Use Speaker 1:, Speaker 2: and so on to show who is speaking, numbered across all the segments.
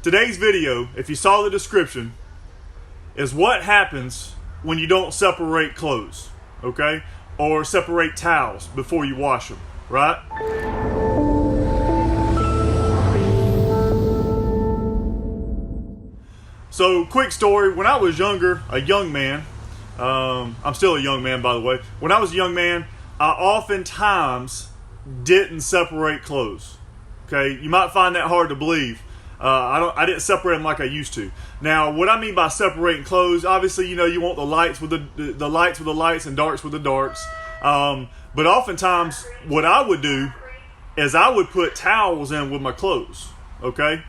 Speaker 1: today's video, if you saw the description, is what happens when you don't separate clothes, okay? Or separate towels before you wash them, right? So, quick story. When I was younger, a young man, I'm still a young man, by the way. When I was a young man, I oftentimes didn't separate clothes. Okay, you might find that hard to believe. I didn't separate them like I used to. Now, what I mean by separating clothes, obviously, you want the lights with the lights with the lights and darks with the darks. But oftentimes, what I would do is I would put towels in with my clothes. Okay.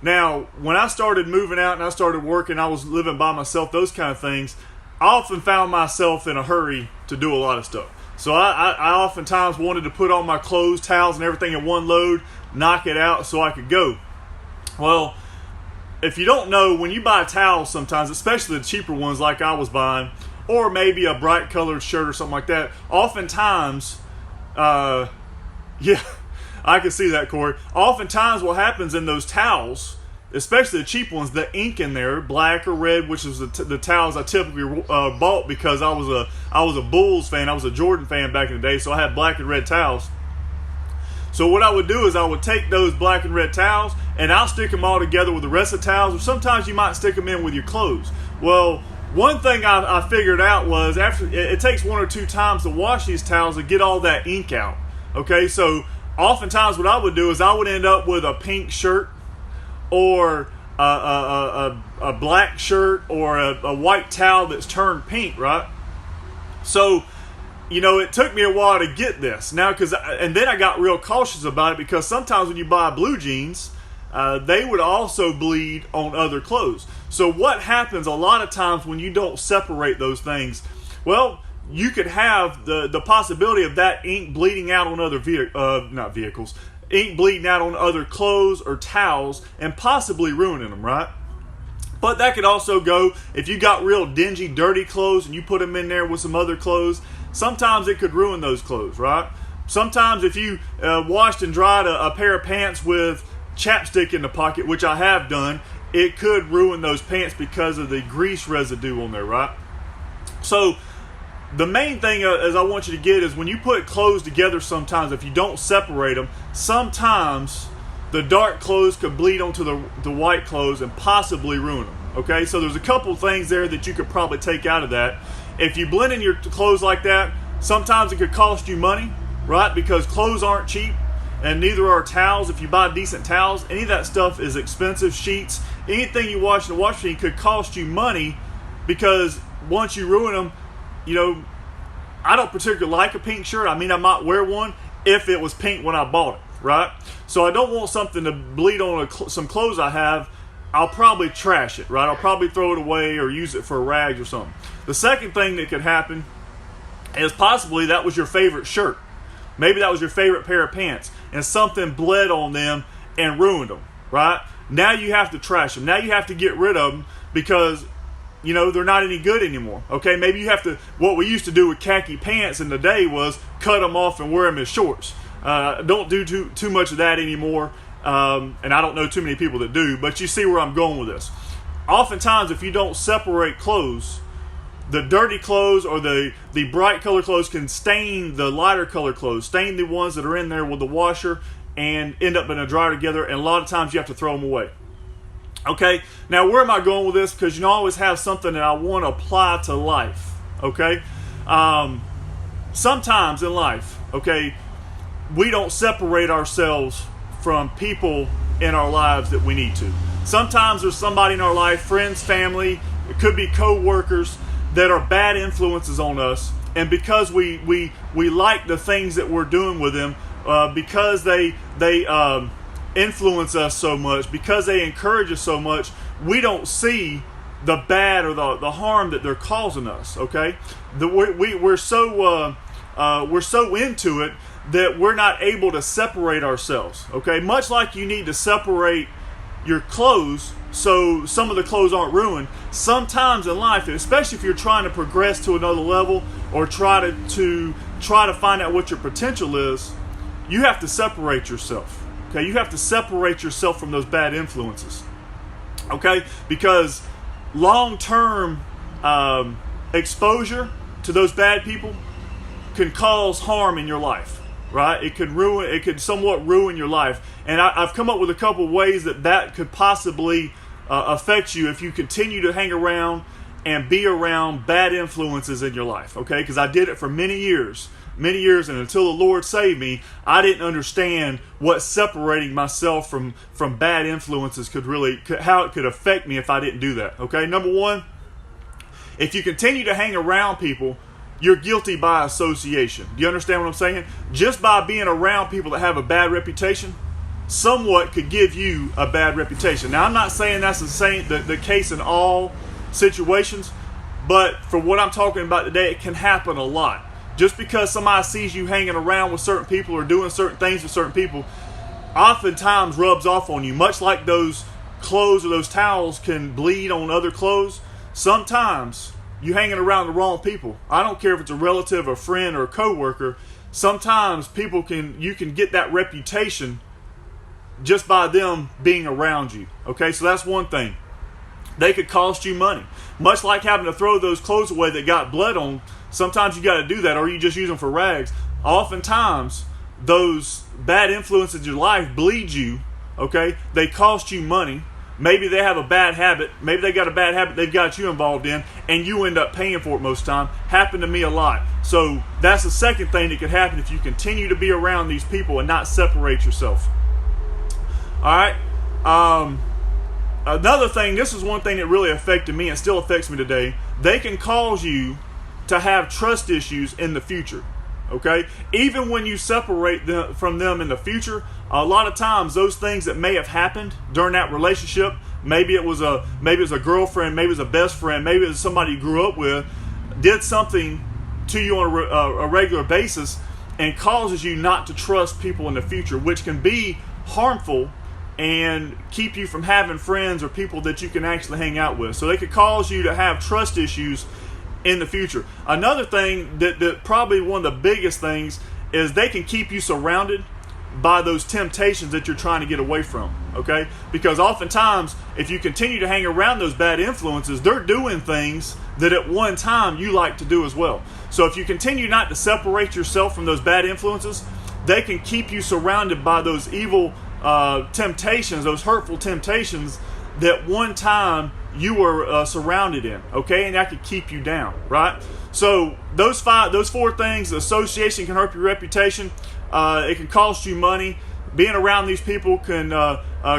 Speaker 1: Now, when I started moving out and I started working, I was living by myself, those kind of things, I often found myself in a hurry to do a lot of stuff. So I oftentimes wanted to put on my clothes, towels, and everything in one load, knock it out so I could go. Well, if you don't know, when you buy towels sometimes, especially the cheaper ones like I was buying, or maybe a bright colored shirt or something like that, oftentimes, yeah, I can see that, Corey. Oftentimes what happens in those towels, especially the cheap ones, the ink in there, black or red, which is the towels I typically bought because I was a Bulls fan, I was a Jordan fan back in the day, so I had black and red towels. So what I would do is I would take those black and red towels and I'll stick them all together with the rest of the towels, or sometimes you might stick them in with your clothes. Well, one thing I figured out was after it takes 1 or 2 times to wash these towels to get all that ink out. Okay, so oftentimes what I would do is I would end up with a pink shirt or a black shirt or a white towel that's turned pink, right? So, it took me a while to get this. Now, and then I got real cautious about it because sometimes when you buy blue jeans, they would also bleed on other clothes. So what happens a lot of times when you don't separate those things? Well, you could have the possibility of that ink bleeding out on other ink bleeding out on other clothes or towels and possibly ruining them, right? But that could also go if you got real dingy, dirty clothes and you put them in there with some other clothes. Sometimes it could ruin those clothes, right? Sometimes if you washed and dried a pair of pants with chapstick in the pocket, which I have done, it could ruin those pants because of the grease residue on there, right? So the main thing as I want you to get is when you put clothes together sometimes, if you don't separate them, sometimes the dark clothes could bleed onto the white clothes and possibly ruin them. Okay, so there's a couple things there that you could probably take out of that. If you blend in your clothes like that, sometimes it could cost you money, right? Because clothes aren't cheap, and neither are towels. If you buy decent towels, any of that stuff is expensive. Sheets, anything you wash in the washing machine could cost you money because once you ruin them, I don't particularly like a pink shirt. I mean, I might wear one if it was pink when I bought it, right? So I don't want something to bleed on some clothes I have. I'll probably trash it, right? I'll probably throw it away or use it for rags or something. The second thing that could happen is possibly that was your favorite shirt. Maybe that was your favorite pair of pants and something bled on them and ruined them, right? Now you have to trash them. Now you have to get rid of them because, they're not any good anymore. Okay, maybe you have to, what we used to do with khaki pants in the day was cut them off and wear them as shorts. Don't do too much of that anymore. And I don't know too many people that do, but you see where I'm going with this. Oftentimes, if you don't separate clothes, the dirty clothes or the bright color clothes can stain the lighter color clothes, stain the ones that are in there with the washer and end up in a dryer together, and a lot of times you have to throw them away. Okay, now where am I going with this? Because I always have something that I want to apply to life. Okay, sometimes in life, okay, we don't separate ourselves from people in our lives that we need to. Sometimes there's somebody in our life, friends, family, it could be co-workers that are bad influences on us, and because we like the things that we're doing with them, because they influence us so much, because they encourage us so much, we don't see the bad or the harm that they're causing us. Okay, we're so into it that we're not able to separate ourselves. Okay, much like you need to separate your clothes so some of the clothes aren't ruined. Sometimes in life, especially if you're trying to progress to another level or try to find out what your potential is, you have to separate yourself. Okay, you have to separate yourself from those bad influences. Okay? Because long-term exposure to those bad people can cause harm in your life, right? It could somewhat ruin your life. And I've come up with a couple of ways that could possibly affect you if you continue to hang around and be around bad influences in your life, okay? Because I did it for many years, and until the Lord saved me, I didn't understand what separating myself from bad influences how it could affect me if I didn't do that, okay? Number one, if you continue to hang around people, you're guilty by association. Do you understand what I'm saying? Just by being around people that have a bad reputation, somewhat could give you a bad reputation. Now, I'm not saying that's the case in all situations, but for what I'm talking about today, it can happen a lot. Just because somebody sees you hanging around with certain people or doing certain things with certain people, oftentimes rubs off on you. Much like those clothes or those towels can bleed on other clothes, sometimes you hanging around the wrong people. I don't care if it's a relative, a friend, or a coworker. Sometimes you can get that reputation just by them being around you. Okay, so that's one thing. They could cost you money. Much like having to throw those clothes away that got blood on, sometimes you got to do that, or you just use them for rags. Oftentimes, those bad influences in your life bleed you, okay? They cost you money. Maybe they have a bad habit. Maybe they got a bad habit they've got you involved in, and you end up paying for it most of the time. Happened to me a lot. So that's the second thing that could happen if you continue to be around these people and not separate yourself. All right? Another thing, this is one thing that really affected me and still affects me today. They can cause you to have trust issues in the future. Okay? Even when you separate from them in the future, a lot of times those things that may have happened during that relationship, maybe it was a girlfriend, maybe it was a best friend, maybe it was somebody you grew up with, did something to you on a regular basis and causes you not to trust people in the future, which can be harmful and keep you from having friends or people that you can actually hang out with. So they could cause you to have trust issues in the future. Another thing that probably one of the biggest things is they can keep you surrounded by those temptations that you're trying to get away from, okay? Because oftentimes, if you continue to hang around those bad influences, they're doing things that at one time you like to do as well. So if you continue not to separate yourself from those bad influences, they can keep you surrounded by those evil temptations, those hurtful temptations that one time you were surrounded in, okay? And that could keep you down, right? So those four things: association can hurt your reputation, it can cost you money, being around these people can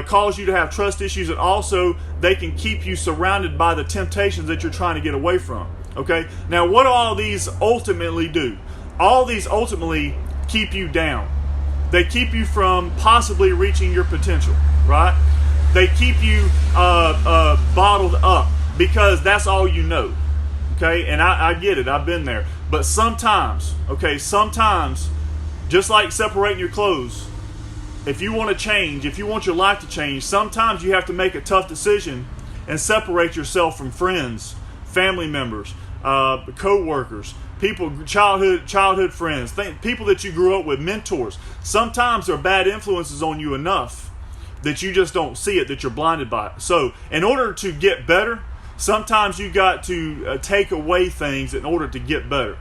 Speaker 1: cause you to have trust issues, and also they can keep you surrounded by the temptations that you're trying to get away from, okay? Now, what do all these ultimately do? All these ultimately keep you down. They keep you from possibly reaching your potential, right? They keep you bottled up because that's all you know, okay? And I get it. I've been there. But sometimes, just like separating your clothes, if you want to change, if you want your life to change, sometimes you have to make a tough decision and separate yourself from friends, family members, co-workers, people, childhood friends, people that you grew up with, mentors. Sometimes they're bad influences on you enough that you just don't see it, that you're blinded by it. So in order to get better, sometimes you got to take away things in order to get better.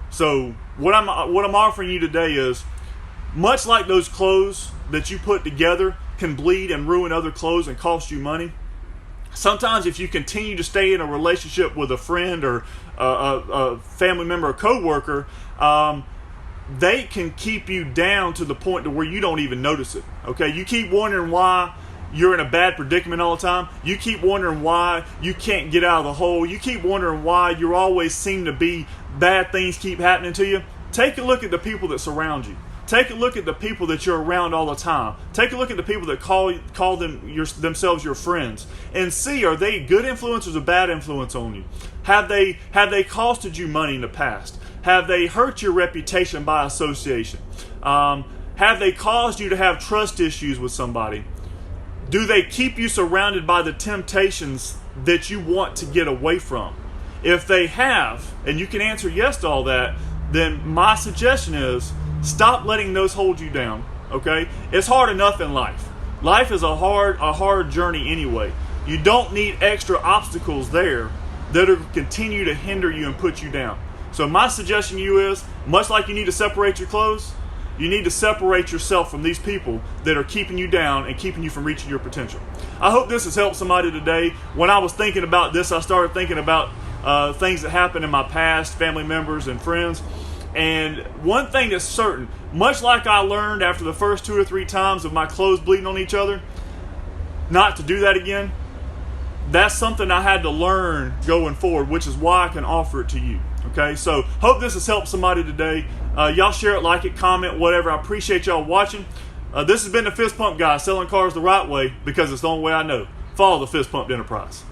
Speaker 1: So what I'm offering you today is, much like those clothes that you put together can bleed and ruin other clothes and cost you money, sometimes if you continue to stay in a relationship with a friend or a family member or coworker, they can keep you down to the point to where you don't even notice it. Okay, you keep wondering why you're in a bad predicament all the time. You keep wondering why you can't get out of the hole. You keep wondering why you always seem to be bad things keep happening to you. Take a look at the people that surround you. Take a look at the people that you're around all the time. Take a look at the people that call themselves your friends, and see, are they good influences or bad influence on you? Have they costed you money in the past? Have they hurt your reputation by association? Have they caused you to have trust issues with somebody? Do they keep you surrounded by the temptations that you want to get away from? If they have, and you can answer yes to all that, then my suggestion is, stop letting those hold you down, okay? It's hard enough in life. Life is a hard journey anyway. You don't need extra obstacles there that are continue to hinder you and put you down. So my suggestion to you is, much like you need to separate your clothes, you need to separate yourself from these people that are keeping you down and keeping you from reaching your potential. I hope this has helped somebody today. When I was thinking about this, I started thinking about things that happened in my past, family members and friends. And one thing that's certain, much like I learned after the first 2 or 3 times of my clothes bleeding on each other, not to do that again, that's something I had to learn going forward, which is why I can offer it to you. Okay, so hope this has helped somebody today. Y'all share it, like it, comment, whatever. I appreciate y'all watching. This has been the Fist Pump Guy, selling cars the right way because it's the only way I know. Follow the Fist Pump Enterprise.